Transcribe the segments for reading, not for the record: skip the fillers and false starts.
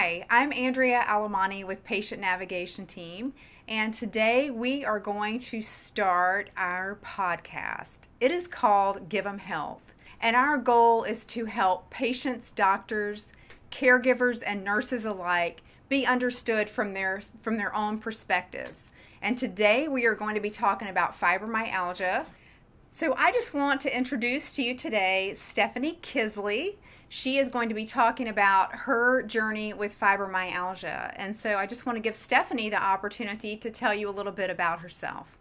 Hi, I'm Andrea Alamani with Patient Navigation Team, and today we are going to start our podcast. It is called Give 'em Health, and our goal is to help patients, doctors, caregivers, and nurses alike be understood from their own perspectives. And today we are going to be talking about fibromyalgia. So I just want to introduce to you today Stefanie Kiszely. She is going to be talking about her journey with fibromyalgia. And so I just want to give Stefanie the opportunity to tell you a little bit about herself.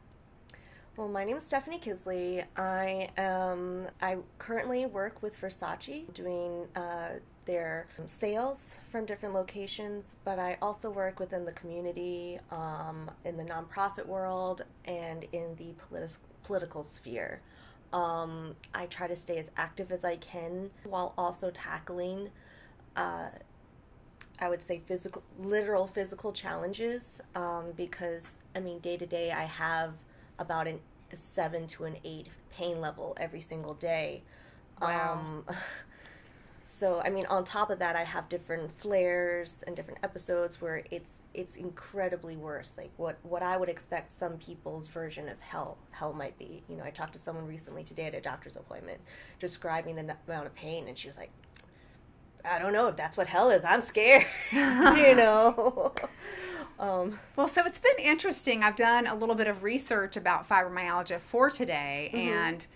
Well, my name is Stefanie Kiszely. I currently work with Versace doing their sales from different locations, but I also work within the community, in the nonprofit world, and in the political sphere. I try to stay as active as I can while also tackling, I would say, literal physical challenges, because, day to day I have about a 7 to an 8 pain level every single day. Wow. So, on top of that, I have different flares and different episodes where it's incredibly worse. Like what I would expect some people's version of hell might be. I talked to someone recently today at a doctor's appointment describing the amount of pain, and she was like, I don't know if that's what hell is. I'm scared, Well, so it's been interesting. I've done a little bit of research about fibromyalgia for today, and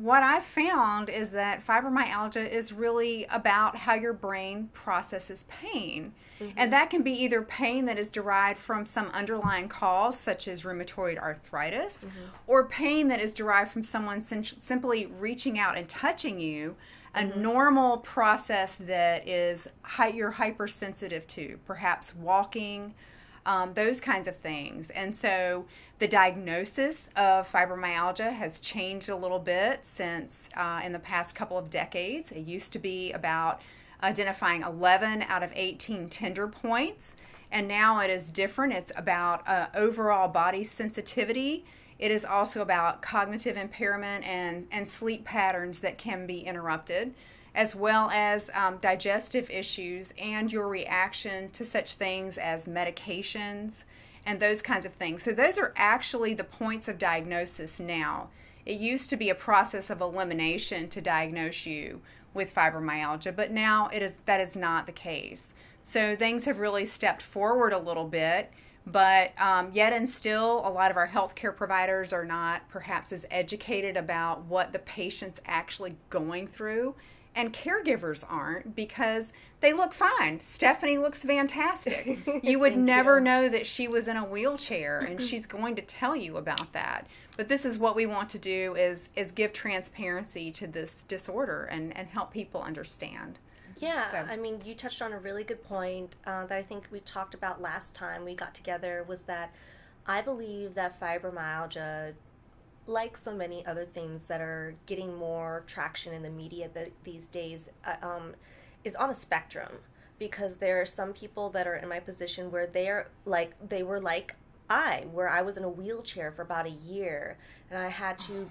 what I've found is that fibromyalgia is really about how your brain processes pain. And that can be either pain that is derived from some underlying cause, such as rheumatoid arthritis, or pain that is derived from someone simply reaching out and touching you, a normal process that is you're hypersensitive to, perhaps walking, those kinds of things. And so the diagnosis of fibromyalgia has changed a little bit since in the past couple of decades. It used to be about identifying 11 out of 18 tender points, and now it is different. It's about overall body sensitivity. It is also about cognitive impairment and sleep patterns that can be interrupted, as well as digestive issues and your reaction to such things as medications and those kinds of things. So those are actually the points of diagnosis now. It used to be a process of elimination to diagnose you with fibromyalgia, but now that is not the case. So things have really stepped forward a little bit, but yet and still a lot of our healthcare providers are not perhaps as educated about what the patient's actually going through. And caregivers aren't, because they look fine. Stefanie looks fantastic. You would never know that she was in a wheelchair, and she's going to tell you about that. But this is what we want to do is give transparency to this disorder and help people understand. Yeah, so. You touched on a really good point that I think we talked about last time we got together, was that I believe that fibromyalgia, like so many other things that are getting more traction in the media these days, is on a spectrum, because there are some people that are in my position where they were like where I was in a wheelchair for about a year, and I had to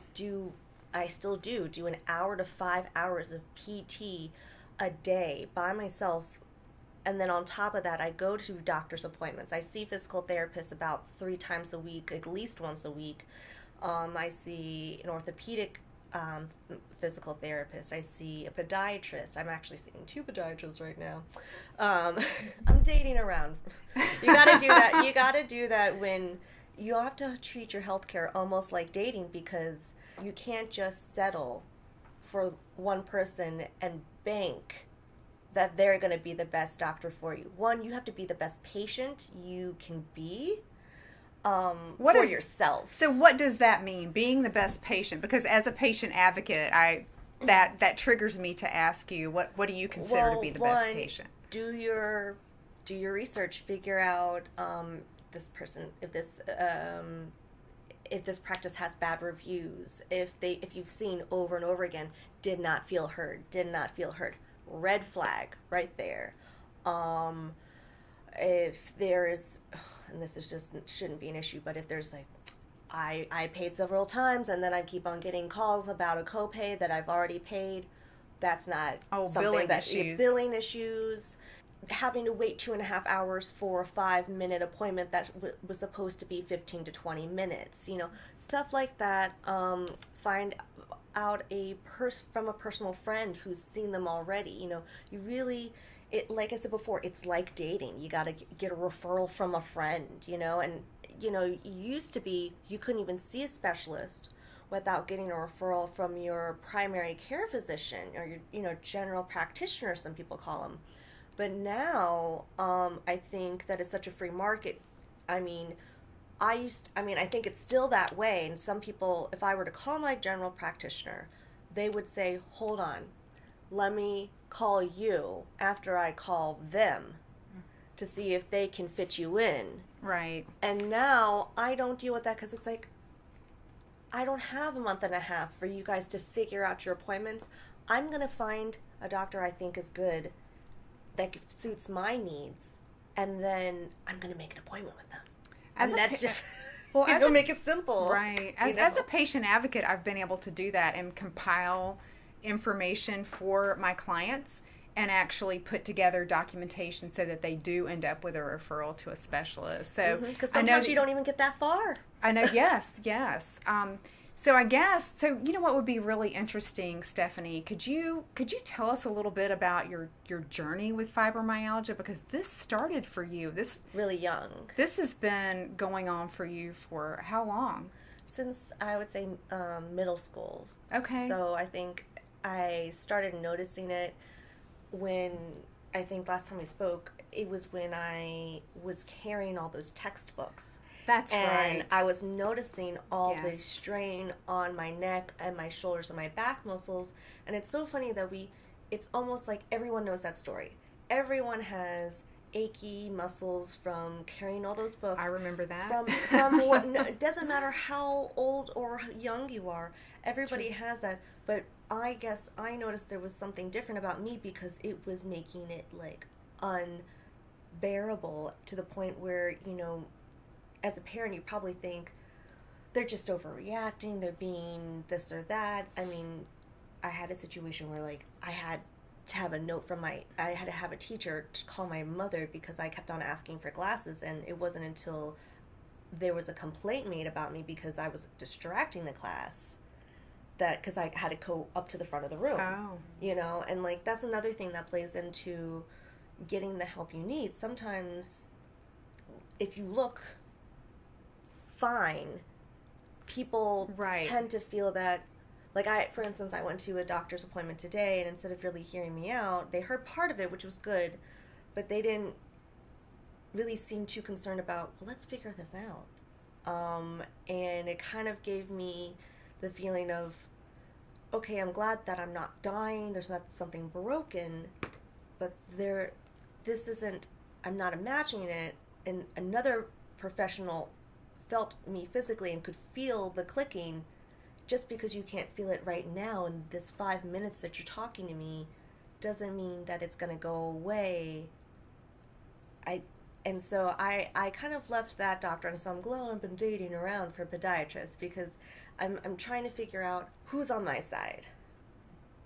I still do an hour to 5 hours of PT a day by myself. And then on top of that, I go to doctor's appointments. I see physical therapists about 3 times a week, at least once a week. I see an orthopedic physical therapist. I see a podiatrist. I'm actually seeing 2 podiatrists right now. I'm dating around. You gotta do that. You gotta do that when you have to treat your healthcare almost like dating, because you can't just settle for one person and bank that they're going to be the best doctor for you. One, you have to be the best patient you can be. For yourself. So what does that mean, being the best patient? Because as a patient advocate, that triggers me to ask you, what do you consider to be the best patient? Do your research, figure out this person, if this practice has bad reviews, if you've seen over and over again, did not feel heard, red flag right there. If there's, and this is just shouldn't be an issue, but if there's like, I paid several times and then I keep on getting calls about a copay that I've already paid, that's not billing issues. Billing issues. having to wait 2.5 hours for a 5-minute appointment that was supposed to be 15 to 20 minutes, stuff like that. Find out from a personal friend who's seen them already. You really, like I said before, it's like dating. You got to get a referral from a friend, and it used to be you couldn't even see a specialist without getting a referral from your primary care physician or your general practitioner, some people call them. But now, I think that it's such a free market. I mean, I think it's still that way. And some people, if I were to call my general practitioner, they would say, hold on, let me call you after I call them to see if they can fit you in. Right. And now I don't deal with that because it's like, I don't have a month and a half for you guys to figure out your appointments. I'm going to find a doctor I think is good that suits my needs, and then I'm going to make an appointment with them. Make it simple. Right. As a patient advocate, I've been able to do that and compile information for my clients and actually put together documentation so that they do end up with a referral to a specialist. So because sometimes you don't even get that far. I know. Yes. So what would be really interesting, Stefanie, could you tell us a little bit about your journey with fibromyalgia, because this started for you really young. This has been going on for you for how long? Since I would say middle school. Okay. So I think I started noticing it when, I think last time we spoke, it was when I was carrying all those textbooks. That's and right. I was noticing all the strain on my neck and my shoulders and my back muscles. And it's so funny that it's almost like everyone knows that story. Everyone has achy muscles from carrying all those books. I remember that. It doesn't matter how old or young you are. Everybody has that. But I guess I noticed there was something different about me because it was making it like unbearable to the point where, as a parent, you probably think they're just overreacting, they're being this or that. I mean, I had a situation where, like, I had to have a teacher to call my mother because I kept on asking for glasses, and it wasn't until there was a complaint made about me because I was distracting the class because I had to go up to the front of the room. Oh. And, like, that's another thing that plays into getting the help you need. Sometimes, if you look fine, people tend to feel that, like, for instance, I went to a doctor's appointment today, and instead of really hearing me out, they heard part of it, which was good, but they didn't really seem too concerned about, well, let's figure this out. And it kind of gave me the feeling of, okay, I'm glad that I'm not dying, there's not something broken, but I'm not imagining it, and another professional felt me physically and could feel the clicking. Just because you can't feel it right now in this 5 minutes that you're talking to me doesn't mean that it's going to go away. So I kind of left that doctor, and so I'm glad I've been dating around for podiatrists because I'm trying to figure out who's on my side.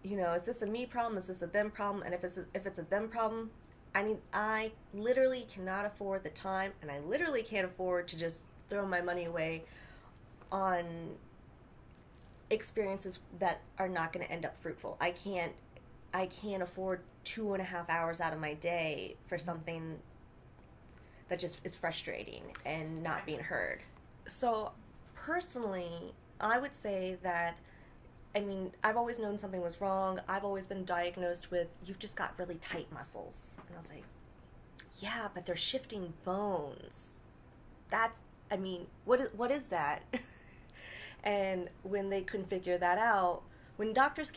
Is this a me problem? Is this a them problem? And if it's a them problem, I literally cannot afford the time, and I literally can't afford to just throw my money away on experiences that are not going to end up fruitful. I can't afford 2.5 hours out of my day for something that just is frustrating and not being heard. So personally, I would say that, I've always known something was wrong. I've always been diagnosed with, you've just got really tight muscles. And I was like, yeah, but they're shifting bones. What is that? And when they couldn't figure that out, when doctors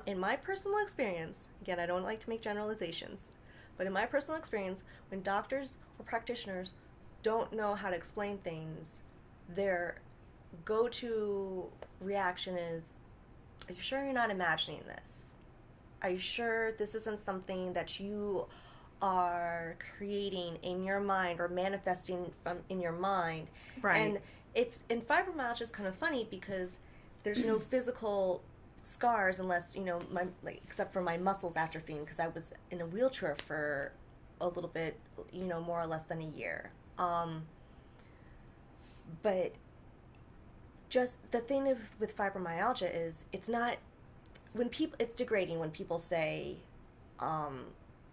in my personal experience, again, I don't like to make generalizations, but in my personal experience, when doctors or practitioners don't know how to explain things, their go-to reaction is, are you sure you're not imagining this? Are you sure this isn't something that you are creating in your mind or manifesting in your mind? Right. And fibromyalgia is kind of funny because there's no physical scars unless, except for my muscles atrophying, because I was in a wheelchair for a little bit, more or less than a year. But just the thing with fibromyalgia is it's degrading when people say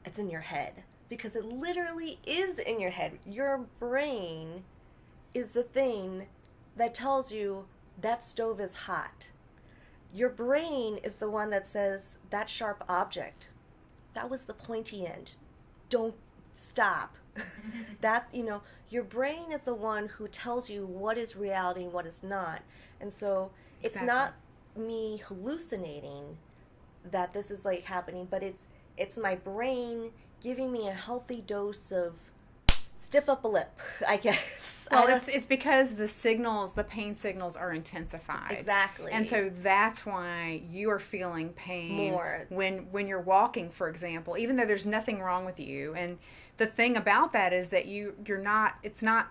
it's in your head, because it literally is in your head. Your brain is the thing that tells you that stove is hot. Your brain is the one that says that sharp object, that was the pointy end, don't stop. That's, your brain is the one who tells you what is reality and what is not. And so it's Exactly. not me hallucinating that this is like happening, but it's my brain giving me a healthy dose of stiff upper lip, I guess. Well, it's because the pain signals are intensified. Exactly. And so that's why you are feeling pain more when you're walking, for example, even though there's nothing wrong with you. And the thing about that is that it's not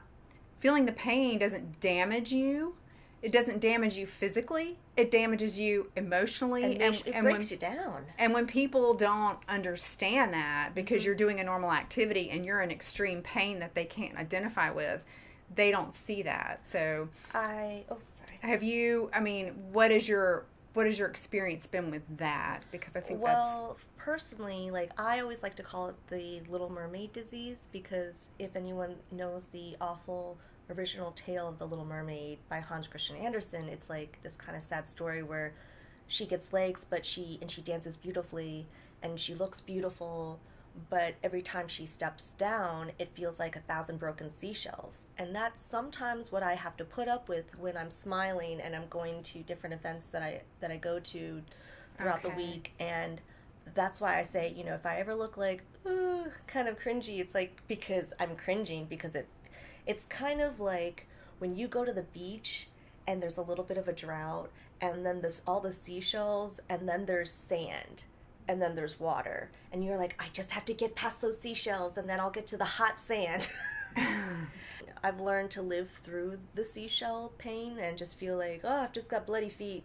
feeling the pain doesn't damage you. It doesn't damage you physically. It damages you emotionally. And it breaks you down. And when people don't understand that, because you're doing a normal activity and you're in extreme pain that they can't identify with, they don't see that. So sorry. have you, what is your experience been with that? Because I think personally, I always like to call it the Little Mermaid disease, because if anyone knows the awful original tale of the Little Mermaid by Hans Christian Andersen, it's like this kind of sad story where she gets legs, but she dances beautifully and she looks beautiful, but every time she steps down, it feels like 1,000 broken seashells. And that's sometimes what I have to put up with when I'm smiling and I'm going to different events that I go to throughout the week. And that's why I say, if I ever look like kind of cringy, it's like because I'm cringing, because it's kind of like when you go to the beach and there's a little bit of a drought, and then there's all the seashells, and then there's sand, and then there's water, and you're like, I just have to get past those seashells and then I'll get to the hot sand. I've learned to live through the seashell pain and just feel like, I've just got bloody feet.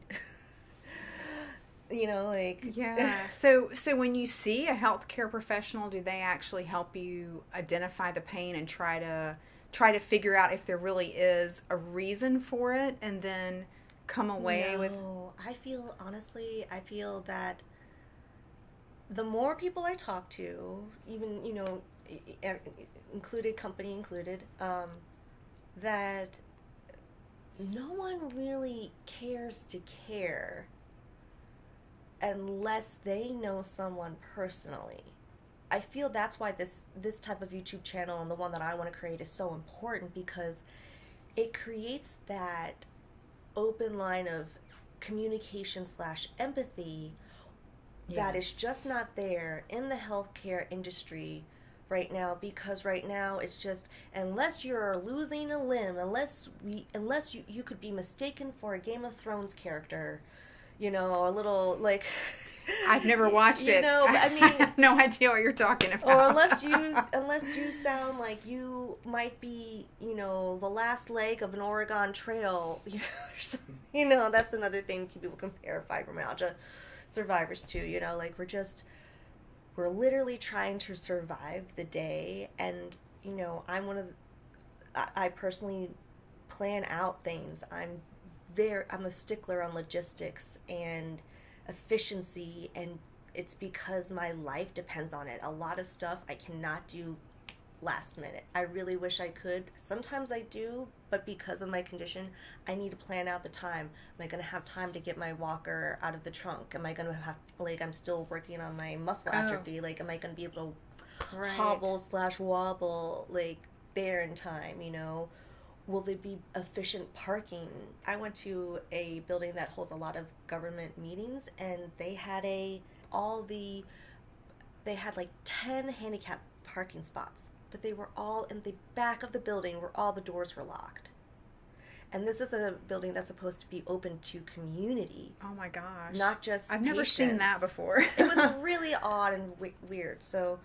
Yeah. So when you see a healthcare professional, do they actually help you identify the pain and try to figure out if there really is a reason for it, and then come away with? I feel that the more people I talk to, even, company included, that no one really cares to care unless they know someone personally. I feel that's why this type of YouTube channel and the one that I want to create is so important, because it creates that open line of communication / empathy that is just not there in the healthcare industry right now. Because right now it's just, unless you're losing a limb, unless you could be mistaken for a Game of Thrones character, a little like I've never watched it. I have no idea what you're talking about. Or unless you sound like you might be, the last leg of an Oregon Trail, that's another thing people compare fibromyalgia survivors to, we're literally trying to survive the day. And, I personally plan out things. I'm a stickler on logistics and efficiency, and it's because my life depends on it. A lot of stuff I cannot do last minute. I really wish I could. Sometimes I do, but because of my condition, I need to plan out the time. Am I going to have time to get my walker out of the trunk? Am I going to have, I'm still working on my muscle atrophy. Am I going to be able to hobble / wobble, there in time, Will there be efficient parking? I went to a building that holds a lot of government meetings, and they had 10 handicap parking spots, but they were all in the back of the building where all the doors were locked. And this is a building that's supposed to be open to community. Oh my gosh. Not just I've never seen that before. It was really odd and weird. So,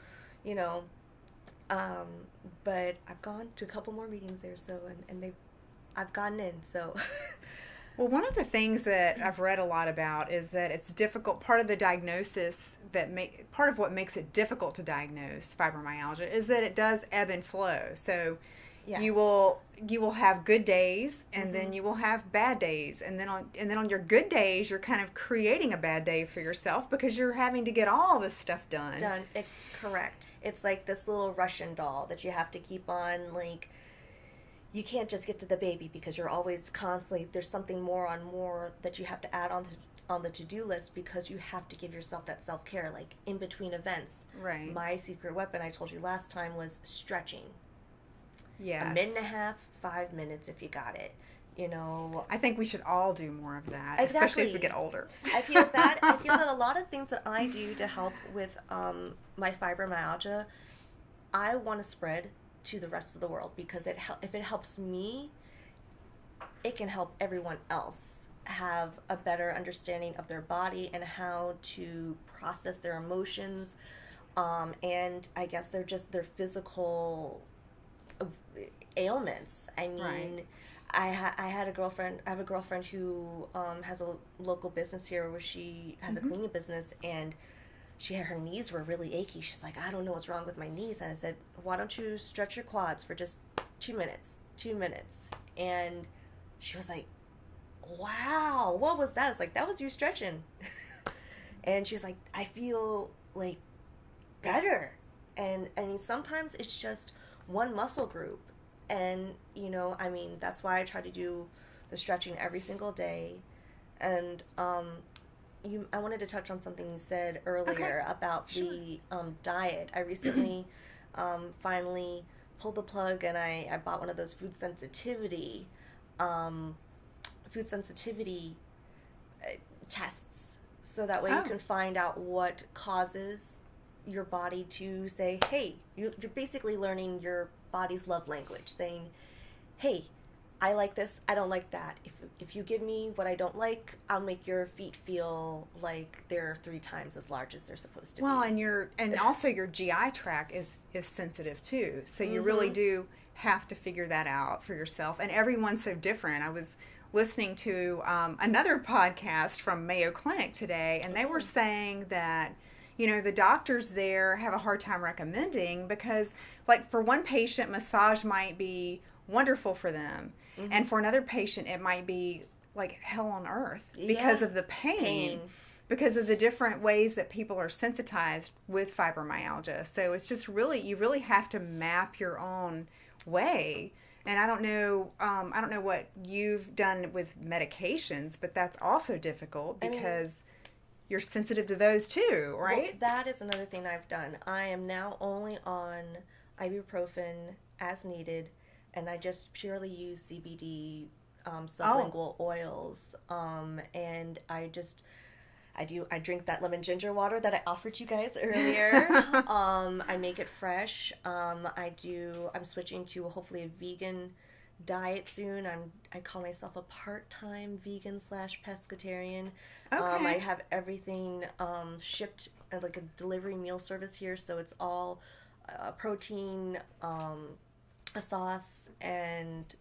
but I've gone to a couple more meetings there, so, and I've gotten in, so. Well, one of the things that I've read a lot about is that it's difficult. Part of the diagnosis part of what makes it difficult to diagnose fibromyalgia is that it does ebb and flow. So Yes. you will have good days, and then you will have bad days, and then on your good days you're kind of creating a bad day for yourself because you're having to get all this stuff done. Correct. It's like this little Russian doll that you have to keep on, like, you can't just get to the baby because you're always constantly, there's something more that you have to add on the to-do list because you have to give yourself that self-care, like in between events. Right. My secret weapon, I told you last time, was stretching. Yes. A minute and a half, 5 minutes if you got it. You know, I think we should all do more of that, exactly. especially as we get older. I feel that a lot of things that I do to help with my fibromyalgia, I want to spread to the rest of the world because if it helps me, it can help everyone else have a better understanding of their body and how to process their emotions, and I guess their physical ailments. I mean, Right. I have a girlfriend who has a local business here where she has a cleaning business, and her knees were really achy. She's like, I don't know what's wrong with my knees. And I said, why don't you stretch your quads for just 2 minutes? And she was like, wow, what was that? It's like, that was you stretching. And she's like, I feel like better. And I mean, sometimes it's just one muscle group. And, you know, I mean, that's why I try to do the stretching every single day. And I wanted to touch on something you said earlier about the diet. I recently finally pulled the plug, and I bought one of those food sensitivity tests, so that way you can find out what causes your body to say, hey, you're basically learning your body's love language, saying, hey, I like this, I don't like that. If you give me what I don't like, I'll make your feet feel like they're 3 times as large as they're supposed to be. Well, and also your GI tract is sensitive too. So you really do have to figure that out for yourself. And everyone's so different. I was listening to another podcast from Mayo Clinic today, and they were saying that, you know, the doctors there have a hard time recommending because, like, for one patient, massage might be wonderful for them. And for another patient, it might be like hell on earth because of the pain, because of the different ways that people are sensitized with fibromyalgia. So it's just you really have to map your own way. And I don't know what you've done with medications, but that's also difficult because you're sensitive to those too, right? Well, that is another thing I've done. I am now only on ibuprofen as needed, and I just purely use CBD sublingual oils, and I drink that lemon ginger water that I offered you guys earlier. I make it fresh. I'm switching to hopefully a vegan diet soon. I call myself a part-time vegan / pescatarian. Okay. I have everything shipped like a delivery meal service here, so it's all protein, a sauce, and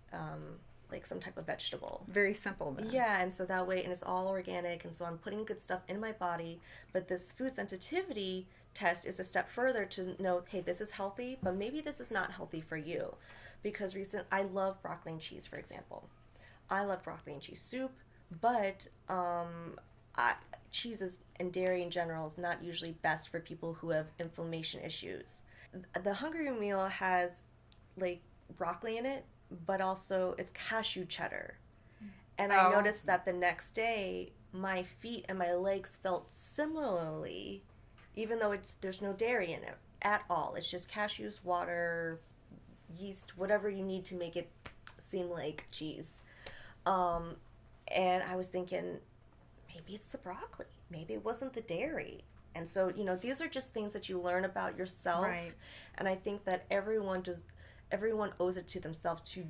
like some type of vegetable. Very simple then. Yeah, and so that way, and it's all organic, and so I'm putting good stuff in my body. But this food sensitivity test is a step further to know, hey, this is healthy, but maybe this is not healthy for you. Because I love broccoli and cheese, for example. I love broccoli and cheese soup, but cheeses and dairy in general is not usually best for people who have inflammation issues. The Hungry Meal has like broccoli in it, but also it's cashew cheddar. And I noticed that the next day, my feet and my legs felt similarly, even though there's no dairy in it at all. It's just cashews, water, yeast, whatever you need to make it seem like cheese. And I was thinking, maybe it's the broccoli. Maybe it wasn't the dairy. And so, you know, these are just things that you learn about yourself. Right. And I think that everyone owes it to themselves to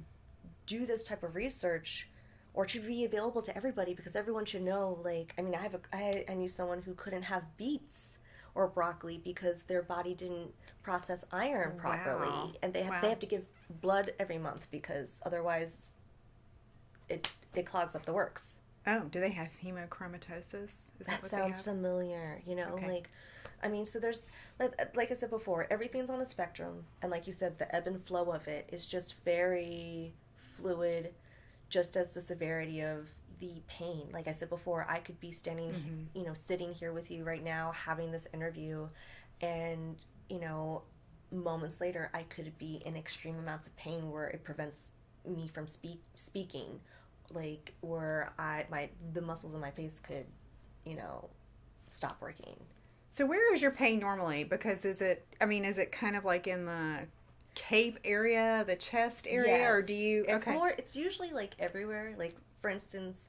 do this type of research, or to be available to everybody, because everyone should know, like, I mean, I knew someone who couldn't have beets or broccoli because their body didn't process iron properly. Wow. And they have to give blood every month because otherwise it clogs up the works. Oh, do they have hemochromatosis? Is That what sounds familiar, Okay. like, I mean, so there's, like I said before, everything's on a spectrum, and like you said, the ebb and flow of it is just very fluid, just as the severity of the pain. Like I said before, I could be standing, sitting here with you right now, having this interview, and, moments later, I could be in extreme amounts of pain where it prevents me from speaking, like where the muscles in my face could, you know, stop working. So where is your pain normally? Because is it kind of like in the cape area, the chest area, Yes, or do you? Okay. it's usually like everywhere. Like for instance,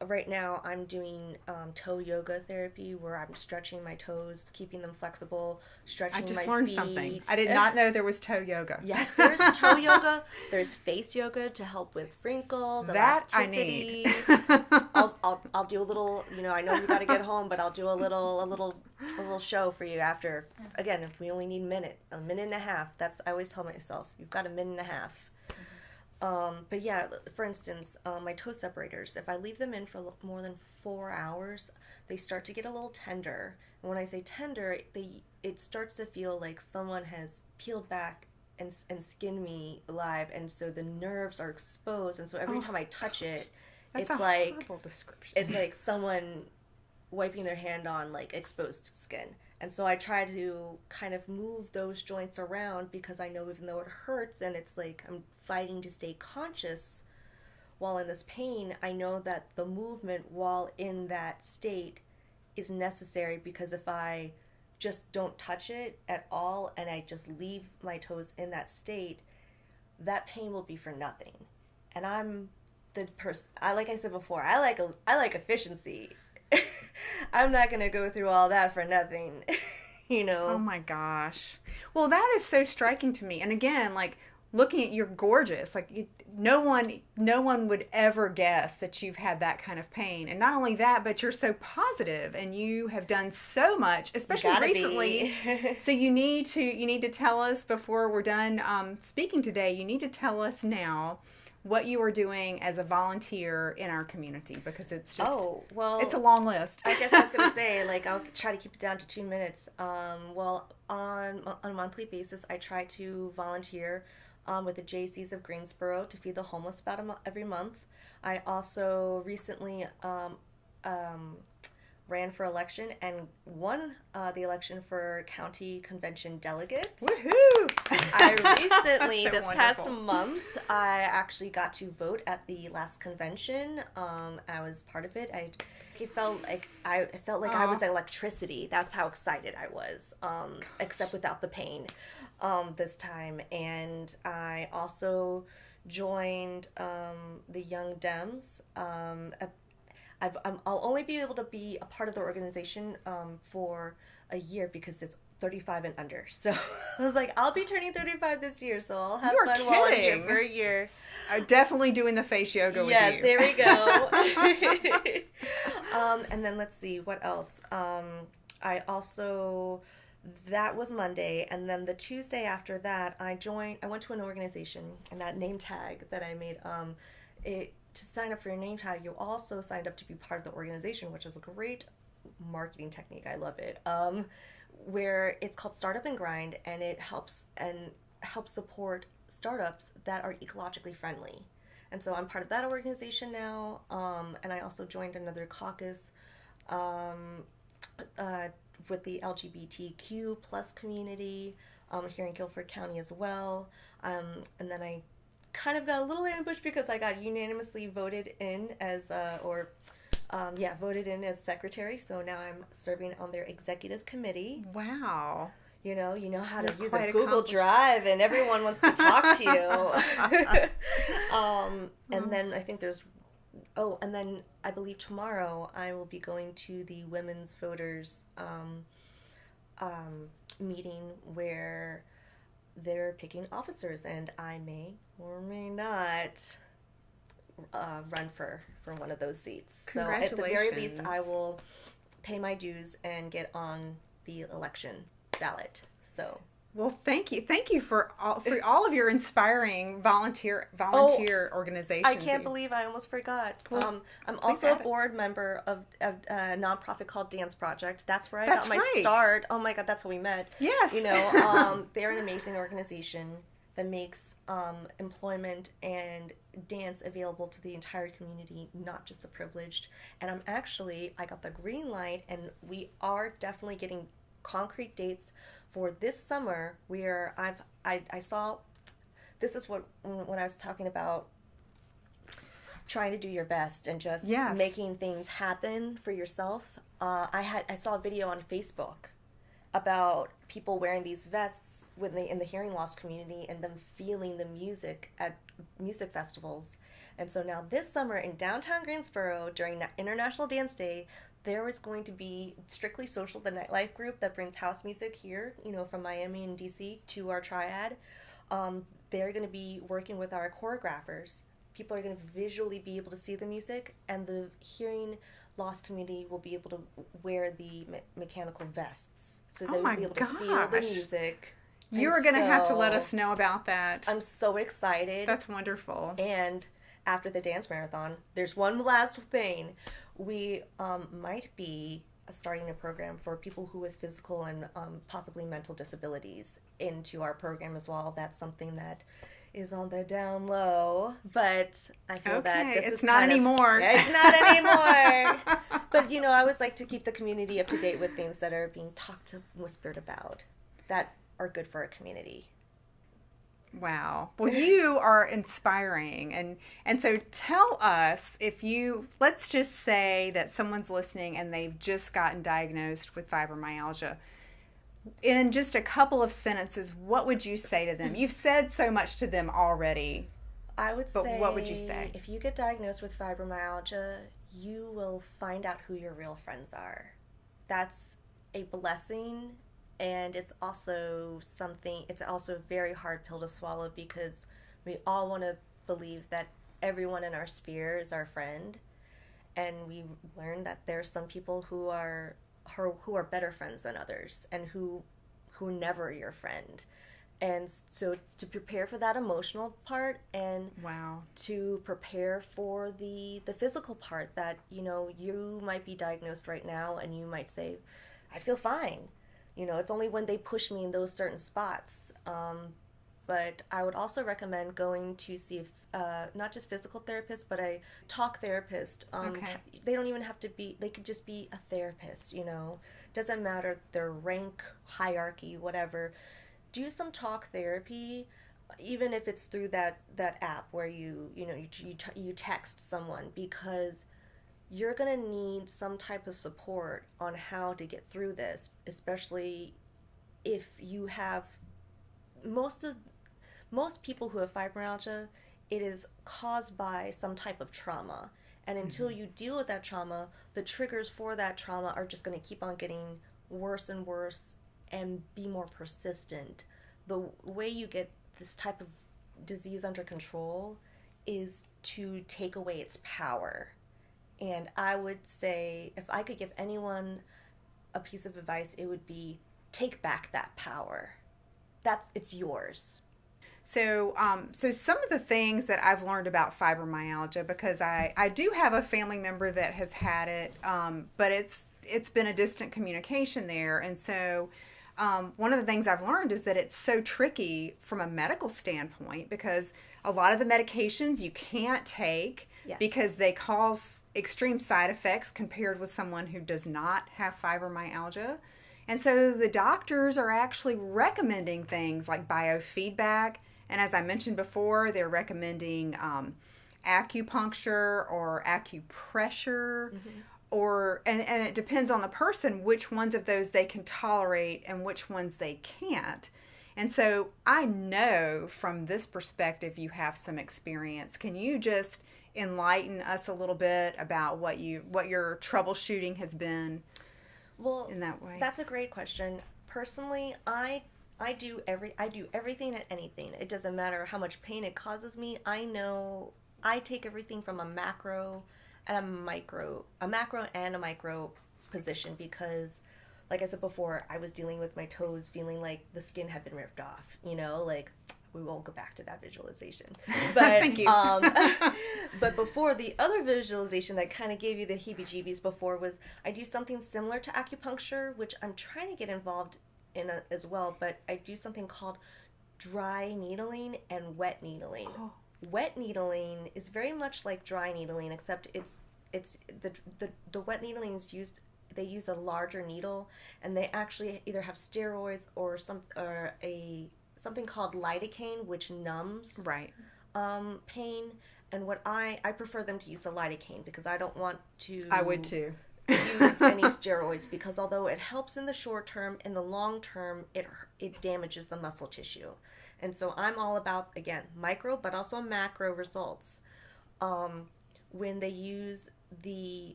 right now I'm doing toe yoga therapy where I'm stretching my toes, keeping them flexible, stretching I my just feet. learned something. I did not know there was toe yoga. Yes, there's toe yoga. There's face yoga to help with wrinkles, That I elasticity. need. I'll do a little. I know you got to get home, but I'll do a little show for you after. Again, we only need a minute and a half. I always tell myself, you've got a minute and a half. But yeah, for instance, my toe separators, if I leave them in for more than 4 hours, they start to get a little tender. And when I say tender, it starts to feel like someone has peeled back and skinned me alive, and so the nerves are exposed, and so every time I touch it, That's it's a like horrible description. it's like someone wiping their hand on like exposed skin. And so I try to kind of move those joints around because I know even though it hurts and it's like I'm fighting to stay conscious while in this pain, I know that the movement while in that state is necessary, because if I just don't touch it at all and I just leave my toes in that state, that pain will be for nothing. And I'm the person, like I said before, I like efficiency. I'm not going to go through all that for nothing, Oh my gosh. Well, that is so striking to me. And again, like looking at you're gorgeous. Like no one would ever guess that you've had that kind of pain. And not only that, but you're so positive and you have done so much, especially recently. So you need to tell us before we're done speaking today. You need to tell us now what you are doing as a volunteer in our community, because it's just it's a long list. I guess I was going to say, like, I'll try to keep it down to 2 minutes. Well, on a monthly basis, I try to volunteer with the JCs of Greensboro to feed the homeless about every month. I also recently ran for election and won the election for county convention delegate. Woohoo! I recently, So this wonderful. past month, I actually got to vote at the last convention. I was part of it. I felt like I was electricity. That's how excited I was, except without the pain this time. And I also joined the Young Dems. I'll only be able to be a part of the organization for a year because it's 35 and under. So I was like, I'll be turning 35 this year, so I'll have fun while I'm here for a year. I'm definitely doing the face yoga with you. Yes, there we go. And then let's see, what else? I also, that was Monday, and then the Tuesday after that, I went to an organization, and that name tag that I made, to sign up for your name tag, you also signed up to be part of the organization, which is a great marketing technique. I love it. Where it's called Startup and Grind, and it helps support startups that are ecologically friendly. And so I'm part of that organization now. And I also joined another caucus with the LGBTQ plus community here in Guilford County as well. And then I kind of got a little ambushed because I got unanimously voted in as secretary. So now I'm serving on their executive committee. Wow. You know how to use quite a Google Drive, and everyone wants to talk to you. And then I think and then I believe tomorrow I will be going to the women's voters meeting where they're picking officers, and I may or may not run for one of those seats. So at the very least, I will pay my dues and get on the election ballot. So Well, thank you. Thank you for all of your inspiring volunteer organizations. I can't believe I almost forgot. Well, I'm also a board member of a nonprofit called Dance Project. That's where I That's got my right. start. Oh my God, that's how we met. Yes. You know, they're an amazing organization that makes employment and dance available to the entire community, not just the privileged. And I got the green light, and we are definitely getting concrete dates for this summer. I saw, this is what when I was talking about trying to do your best and just making things happen for yourself. I saw a video on Facebook about people wearing these vests in the hearing loss community and them feeling the music at music festivals. And so now this summer in downtown Greensboro during International Dance Day, there was going to be Strictly Social, the nightlife group that brings house music here, from Miami and DC to our triad. They're going to be working with our choreographers. People are going to visually be able to see the music, and the hearing loss community will be able to wear the mechanical vests. So they will be able to feel the music. You are going to have to let us know about that. I'm so excited. That's wonderful. And after the dance marathon, there's one last thing. We might be starting a program for people who with physical and possibly mental disabilities into our program as well. That's something that is on the down low, but I feel that this it's is not anymore. It's not anymore. But I always like to keep the community up to date with things that are being talked and whispered about that are good for our community. Wow. Well, you are inspiring. And so tell us, let's just say that someone's listening and they've just gotten diagnosed with fibromyalgia. In just a couple of sentences, what would you say to them? You've said so much to them already. I would say, what would you say? If you get diagnosed with fibromyalgia, you will find out who your real friends are. That's a blessing. And it's also a very hard pill to swallow, because we all want to believe that everyone in our sphere is our friend. And we learn that there are some people who are better friends than others, and who are never your friend. And so to prepare for that emotional part, and to prepare for the physical part, that you might be diagnosed right now and you might say, I feel fine. It's only when they push me in those certain spots. But I would also recommend going to see not just physical therapist, but a talk therapist. They don't even have to be, they could just be a therapist, Doesn't matter their rank, hierarchy, whatever. Do some talk therapy, even if it's through that app where you text someone, because you're going to need some type of support on how to get through this, especially if you have most people who have fibromyalgia, it is caused by some type of trauma. And until you deal with that trauma, the triggers for that trauma are just going to keep on getting worse and worse and be more persistent. The way you get this type of disease under control is to take away its power. And I would say, if I could give anyone a piece of advice, it would be take back that power. It's yours. So some of the things that I've learned about fibromyalgia, because I do have a family member that has had it, but it's been a distant communication there. And so one of the things I've learned is that it's so tricky from a medical standpoint, because a lot of the medications you can't take because they cause extreme side effects compared with someone who does not have fibromyalgia. And so the doctors are actually recommending things like biofeedback. And as I mentioned before, they're recommending acupuncture or acupressure. And it depends on the person which ones of those they can tolerate and which ones they can't. And so I know from this perspective you have some experience. Can you just enlighten us a little bit about what your troubleshooting has been in that way? That's a great question. Personally, I do everything and anything. It doesn't matter how much pain it causes me. I know I take everything from a macro and a micro position, because like I said before, I was dealing with my toes feeling like the skin had been ripped off, you know, like we won't go back to that visualization. But Thank you. but before, the other visualization that kind of gave you the heebie-jeebies before was I do something similar to acupuncture, which I'm trying to get involved in as well, but I do something called dry needling and wet needling. Oh. Wet needling is very much like dry needling, except it's the wet needling is used. They use a larger needle, and they actually either have steroids or something called lidocaine, which numbs Right. pain. And what I prefer them to use the lidocaine because I don't want to. I would too. Use any steroids because although it helps in the short term, in the long term it damages the muscle tissue. And so I'm all about, again, micro but also macro results. When they use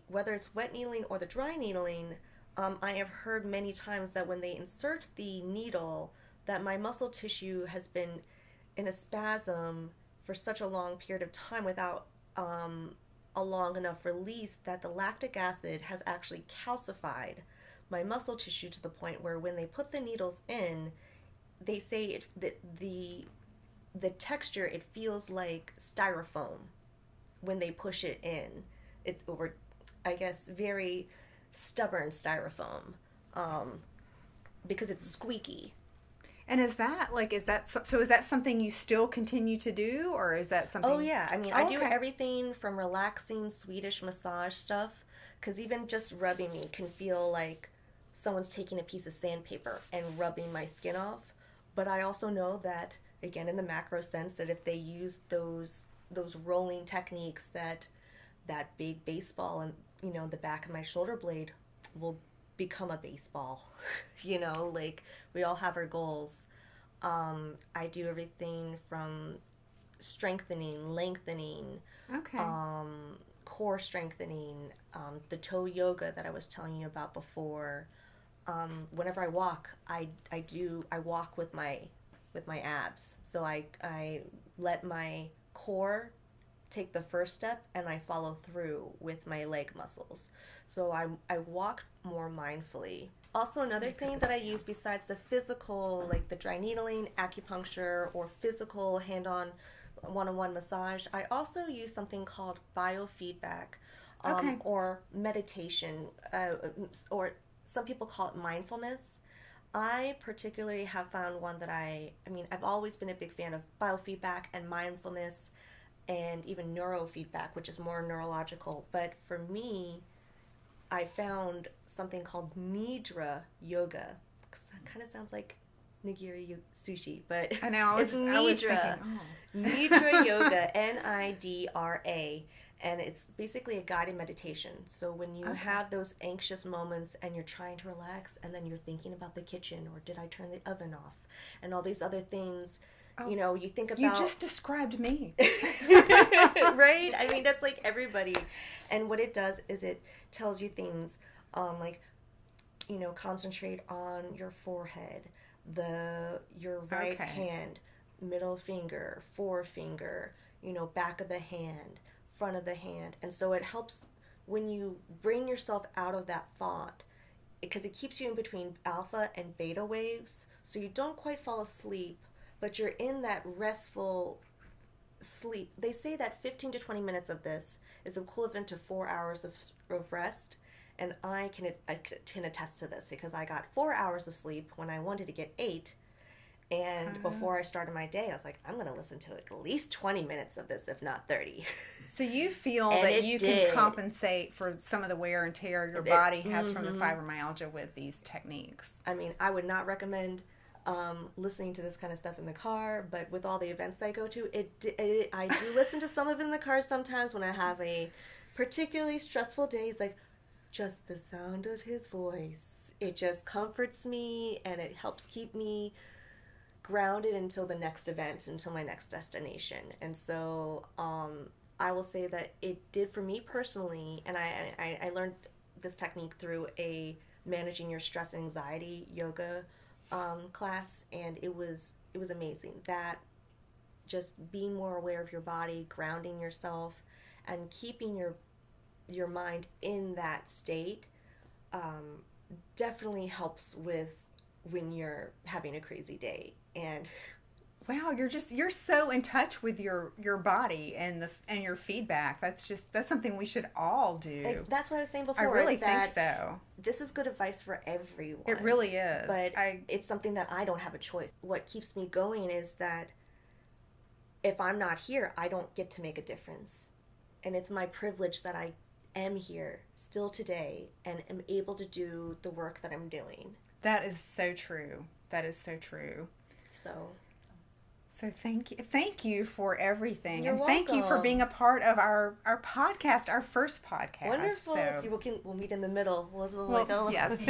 whether it's wet needling or the dry needling, I have heard many times that when they insert the needle, that my muscle tissue has been in a spasm for such a long period of time without a long enough release that the lactic acid has actually calcified my muscle tissue to the point where when they put the needles in, they say that the texture, it feels like styrofoam when they push it in. It's over, I guess, very stubborn styrofoam, because it's squeaky. And is that something you still continue to do, or is that something? Oh yeah, I mean, I do everything from relaxing Swedish massage stuff, because even just rubbing me can feel like someone's taking a piece of sandpaper and rubbing my skin off. But I also know that, again, in the macro sense, that if they use those rolling techniques, that big baseball and, you know, the back of my shoulder blade will become a baseball. You know, like we all have our goals. I do everything from strengthening, lengthening, core strengthening, the toe yoga that I was telling you about before. Whenever I walk, I walk with my abs. So I let my core take the first step and I follow through with my leg muscles. So I walk more mindfully. Also, another thing that I use besides the physical, like the dry needling, acupuncture, or physical hand-on one-on-one massage, I also use something called biofeedback, or meditation, or some people call it mindfulness. I particularly have found one that I've always been a big fan of biofeedback and mindfulness, and even neurofeedback, which is more neurological. But for me, I found something called Nidra yoga. It kind of sounds like nigiri sushi, but I know, it's Nidra. I was thinking, Nidra yoga, Nidra, and it's basically a guided meditation. So when you have those anxious moments and you're trying to relax, and then you're thinking about the kitchen, or did I turn the oven off, and all these other things. You know, you think about... You just described me. Right? I mean, that's like everybody. And what it does is it tells you things like, you know, concentrate on your forehead, your right hand, middle finger, forefinger, you know, back of the hand, front of the hand. And so it helps when you bring yourself out of that thought, because it keeps you in between alpha and beta waves, so you don't quite fall asleep, but you're in that restful sleep. They say that 15 to 20 minutes of this is equivalent to 4 hours of rest. And I can attest to this because I got 4 hours of sleep when I wanted to get 8. And before I started my day, I was like, I'm going to listen to at least 20 minutes of this, if not 30. So you feel that you can compensate for some of the wear and tear your body has from the fibromyalgia with these techniques. I mean, I would not recommend listening to this kind of stuff in the car, but with all the events that I go to, I do listen to some of it in the car sometimes when I have a particularly stressful day. It's like just the sound of his voice. It just comforts me and it helps keep me grounded until the next event, until my next destination. And so I will say that it did for me personally, and I learned this technique through a managing your stress and anxiety yoga class, and it was amazing. That just being more aware of your body, grounding yourself, and keeping your mind in that state definitely helps with when you're having a crazy day. And wow, you're so in touch with your body and your feedback. That's something we should all do. That's what I was saying before. I really think so. This is good advice for everyone. It really is. But it's something that I don't have a choice. What keeps me going is that if I'm not here, I don't get to make a difference. And it's my privilege that I am here still today and am able to do the work that I'm doing. That is so true. That is so true. So thank you for everything. You're and welcome. Thank you for being a part of our podcast, our first podcast. Wonderful. See, we'll meet in the middle. We'll yes.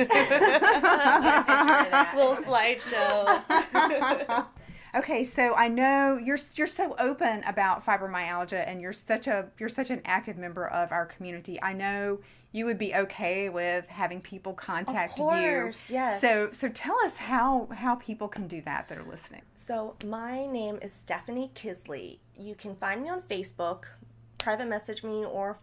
little slideshow. Okay, so I know you're so open about fibromyalgia, and you're such an active member of our community. I know you would be okay with having people contact you. Of course, yes. So tell us how people can do that are listening. So my name is Stefanie Kiszely. You can find me on Facebook, private message me, or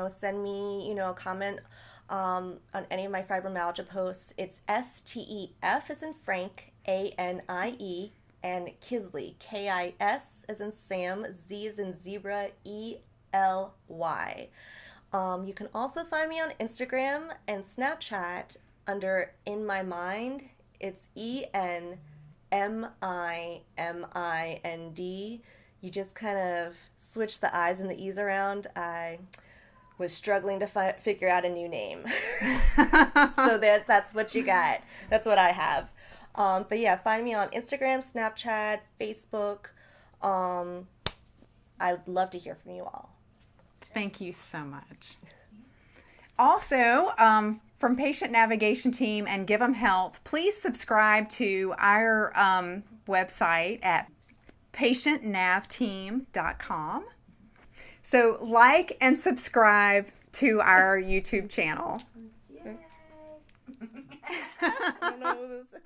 send me a comment on any of my fibromyalgia posts. It's STEF as in Frank, ANIE. And Kiszely, KIS as in Sam, Z as in Zebra, ELY. You can also find me on Instagram and Snapchat under In My Mind. It's ENMIMIND. You just kind of switch the I's and the E's around. I was struggling to figure out a new name. So that's what you got. That's what I have. But yeah, find me on Instagram, Snapchat, Facebook. I'd love to hear from you all. Thank you so much. Also, from Patient Navigation Team and Give 'em Health, please subscribe to our website at patientnavteam.com. So like and subscribe to our YouTube channel. Yay. I don't know who this is.